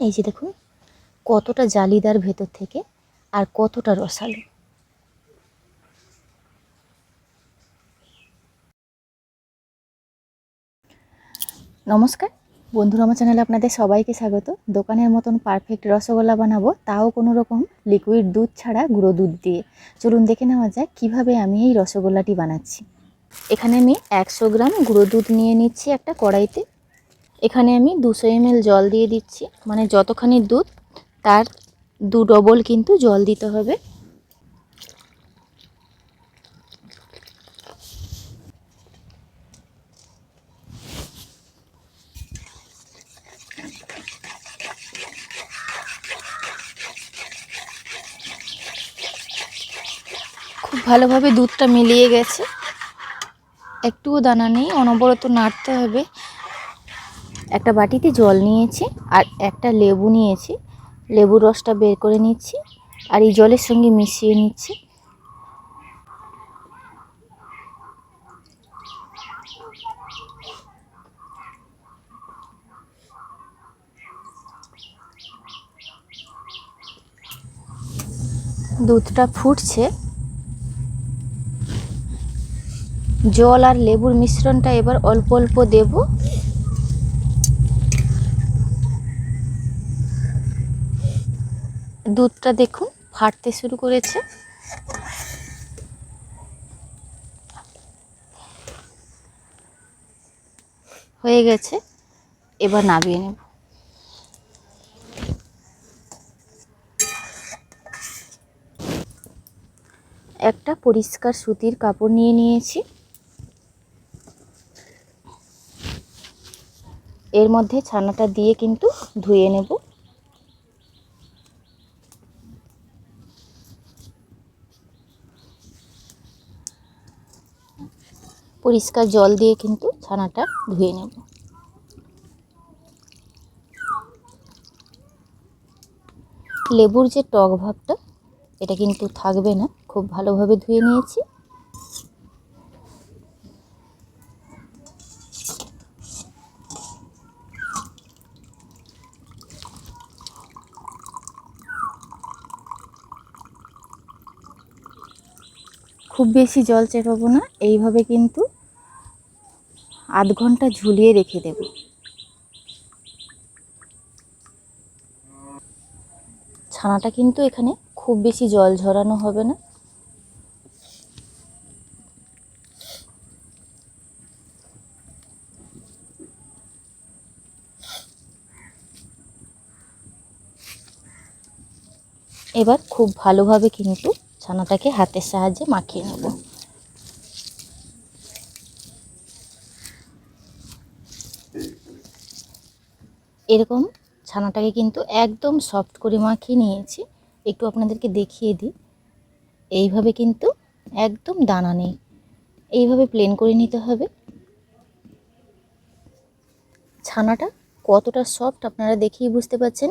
এই যে দেখুন কতটা জালিদার ভেতর থেকে আর কতটা রসালো। নমস্কার বন্ধুরা, আমার চ্যানেলে আপনাদের সবাইকে স্বাগত। দোকানের মতন পারফেক্ট রসগোল্লা বানাবো, তাও কোনো রকম লিকুইড দুধ ছাড়া গুঁড়ো দুধ দিয়ে। চলুন দেখে নেওয়া যাক কীভাবে আমি এই রসগোল্লাটি বানাচ্ছি। এখানে আমি 100 গ্রাম গুঁড়ো দুধ নিয়ে নিচ্ছি একটা কড়াইতে। এখানে আমি 200 ml জল দিয়ে দিচ্ছি, মানে যতখানি দুধ তার 2 ডবল কিন্তু জল দিতে হবে। খুব ভালোভাবে দুধটা মিলিয়ে গেছে, একটুও দানা নেই, অনবরত নাড়তে হবে। একটা বাটিতে জল নিয়েছি আর একটা লেবু নিয়েছি, লেবুর রসটা বের করে নিচ্ছি আর এই জলের সঙ্গে মিশিয়ে নিচ্ছি। দুধটা ফুটছে, জল আর লেবুর মিশ্রণটা এবার অল্প অল্প দেব। দুধটা দেখুন ফাটতে শুরু করেছে। হয়ে গেছে, এবার নামিয়ে নেব। একটা পরিষ্কার সুতির কাপড় নিয়ে নিয়েছি, এর মধ্যে ছানাটা দিয়ে কিন্তু ধুয়ে নেব। পরিষ্কার জল দিয়ে কিন্তু ছানাটা ধুয়ে নেব। লেবুর যে টক ভাবটা, এটা কিন্তু থাকবে না। খুব ভালোভাবে ধুয়ে নিয়েছি। খুব বেশি জল চেপাবো না, এইভাবে কিন্তু আধ ঘন্টা ঝুলিয়ে রেখে দেব। ছানাটা কিন্তু এখানে খুব বেশি জল ঝরানো হবে না। এবার খুব ভালোভাবে কিন্তু ছানাটাকে হাতের সাহায্যে মাখিয়ে নেব। এরকম ছানাটাকে কিন্তু একদম সফট করে মাখিয়ে নিয়েছি। একটু আপনাদেরকে দেখিয়ে দিই, এইভাবে কিন্তু একদম দানা নেই, এইভাবে প্লেন করে নিতে হবে। ছানাটা কতটা সফট আপনারা দেখেই বুঝতে পারছেন।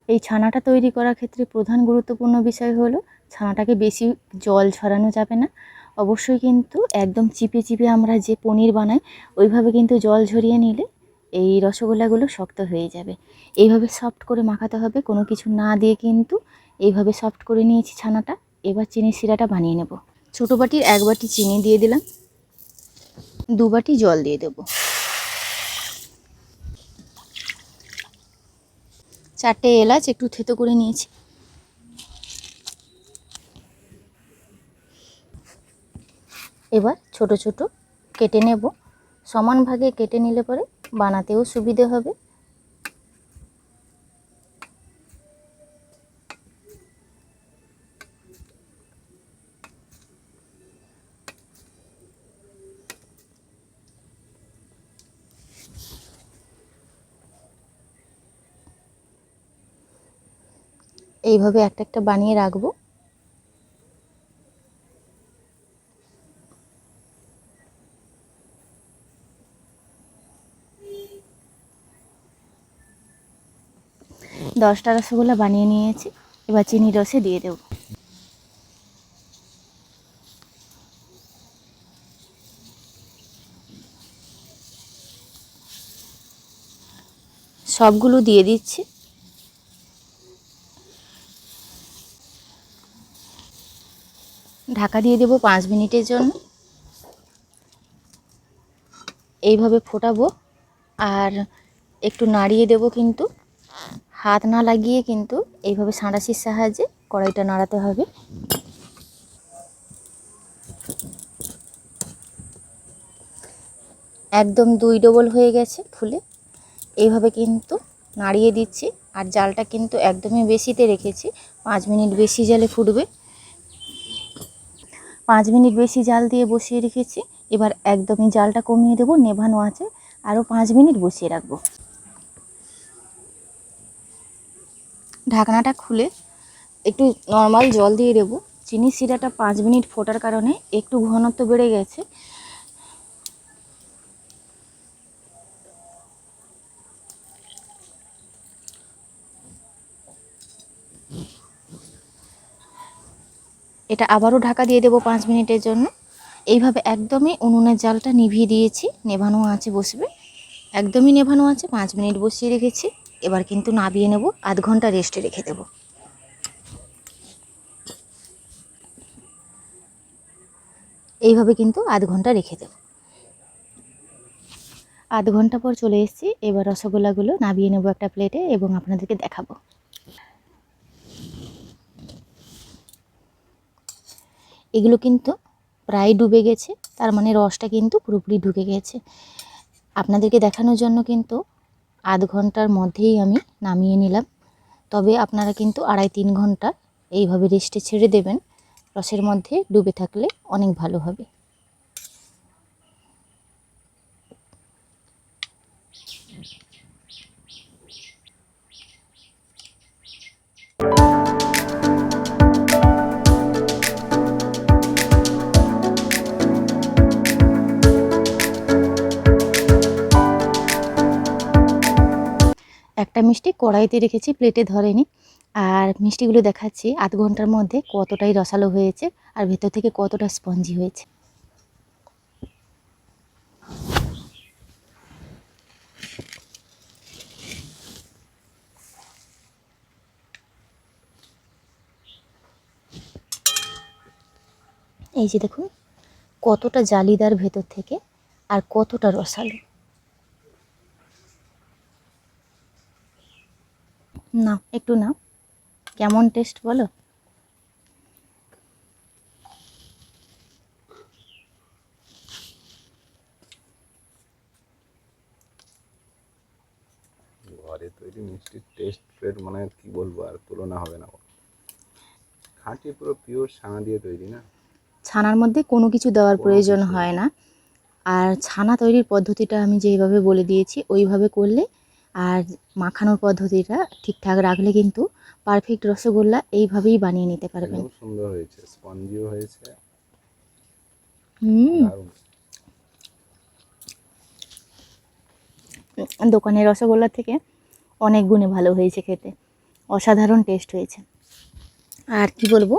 এই ছানাটা তৈরি করার ক্ষেত্রে প্রধান গুরুত্বপূর্ণ বিষয় হলো ছানাটাকে বেশি জল ঝরানো যাবে না। অবশ্যই কিন্তু একদম চিপে চিপে আমরা যে পনির বানাই ওইভাবে কিন্তু জল ঝরিয়ে নিলে এই রসগোল্লাগুলো শক্ত হয়ে যাবে। এইভাবে সফট করে মাখাতে হবে, কোনো কিছু না দিয়ে কিন্তু এইভাবে সফট করে নিয়েছি ছানাটা। এবার চিনির শিরাটা বানিয়ে নেব। ছোটো বাটির 1 বাটি চিনি দিয়ে দিলাম, 2 বাটি জল দিয়ে দেবো, 4টে এলাচ একটু থেতো করে নিয়েছি। এবার ছোট ছোট কেটে নেব। সমান ভাগে কেটে নিলে পরে বানাতেও সুবিধে হবে। এইভাবে একটা একটা বানিয়ে রাখবো। দশটা রসগোল্লা বানিয়ে নিয়েছি, এবার চিনি রসে দিয়ে দেব। সবগুলো দিয়ে দিচ্ছি। ঢাকা দিয়ে দেব 5 মিনিটের জন্য। এইভাবে ফোটাবো আর একটু নাড়িয়ে দেব, কিন্তু হাত না লাগিয়ে কিন্তু এইভাবে সাঁড়াশির সাহায্যে কড়াইটা নাড়াতে হবে। একদম 2 ডবল হয়ে গেছে ফুলে। এইভাবে কিন্তু নাড়িয়ে দিচ্ছি, আর জালটা কিন্তু একদমই বেশিতে রেখেছি, 5 মিনিট বেশি জালে ফুটবে। 5 মিনিট বেশি জাল দিয়ে বসিয়ে রেখেছি। এবার একদমই জালটা কমিয়ে দেব, নেভানো আছে, আরও 5 মিনিট বসিয়ে রাখবো। ঢাকনাটা খুলে একটু নর্মাল জল দিয়ে দেবো। চিনি শিরাটা 5 মিনিট ফোটার কারণে একটু ঘনত্ব বেড়ে গেছে। এটা আবারও ঢাকা দিয়ে দেবো 5 মিনিটের জন্য। এইভাবে একদমই উনুনের জালটা নিভিয়ে দিয়েছি, নেভানো আছে বসবে, একদমই নেভানো আছে। 5 মিনিট বসিয়ে রেখেছি। এবার কিন্তু নাবিয়ে নেব, আধ ঘন্টা রেস্টে রেখে দেব। এইভাবে কিন্তু আধ ঘন্টা রেখে দেব। আধ ঘন্টা পর চলে এসেছি। এবার রসগোল্লাগুলো নাবিয়ে নেব একটা প্লেটে এবং আপনাদেরকে দেখাবো। এগুলো কিন্তু প্রায় ডুবে গেছে, তার মানে রসটা কিন্তু পুরোপুরি ঢুকে গেছে। আপনাদেরকে দেখানোর জন্য কিন্তু আধ ঘন্টার মধ্যেই আমি নামিয়ে নিলাম। তবে আপনারা কিন্তু 2.5-3 ঘন্টা এইভাবে রেস্টে ছেড়ে দেবেন, রসের মধ্যে ডুবে থাকলে অনেক ভালো হবে। একটা মিষ্টি কড়াইতে রেখেছি, প্লেটে ধরেনি। আর মিষ্টিগুলো দেখাচ্ছি আধ ঘন্টার মধ্যে কতটাই রসালো হয়েছে আর ভেতর থেকে কতটা স্পঞ্জি হয়েছে। এই যে দেখুন কতটা জালিদার ভেতর থেকে আর কতটা রসালো। না একটু না, কেমন টেস্ট বলো? ঘরে তৈরি মিষ্টির টেস্ট মানে কি বলবো, আর তুলনা হবে না। খাঁটি পুরো পিওর ছানা দিয়ে তৈরি না, ছানার মধ্যে কোনো কিছু দেওয়ার প্রয়োজন হয় না। আর ছানা তৈরির পদ্ধতিটা আমি যেইভাবে বলে দিয়েছি ওইভাবে করলে আর মাখানোর পদ্ধতিটা ঠিকঠাক রাখলে কিন্তু পারফেক্ট রসগোল্লা এইভাবেই বানিয়ে নিতে পারবেন। খুব সুন্দর হয়েছে, স্পঞ্জিও হয়েছে। দোকানের রসগোল্লা থেকে অনেক গুণে ভালো হয়েছে খেতে, অসাধারণ টেস্ট হয়েছে। আর কি বলবো,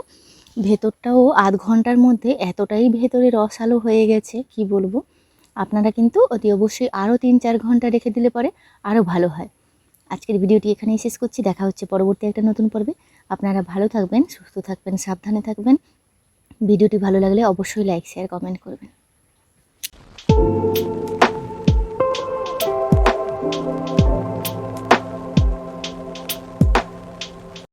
ভেতরটাও আধ ঘন্টার মধ্যে এতটাই ভেতরে রসালো হয়ে গেছে কি বলবো। আপনারা কিন্তু অতি অবশ্যই আরও 3-4 ঘন্টা রেখে দিলে পরে আরও ভালো হয়। আজকের ভিডিওটি এখানেই শেষ করছি, দেখা হচ্ছে পরবর্তী একটা নতুন পর্বে। আপনারা ভালো থাকবেন, সুস্থ থাকবেন, সাবধানে থাকবেন। ভিডিওটি ভালো লাগলে অবশ্যই লাইক, শেয়ার, কমেন্ট করবেন।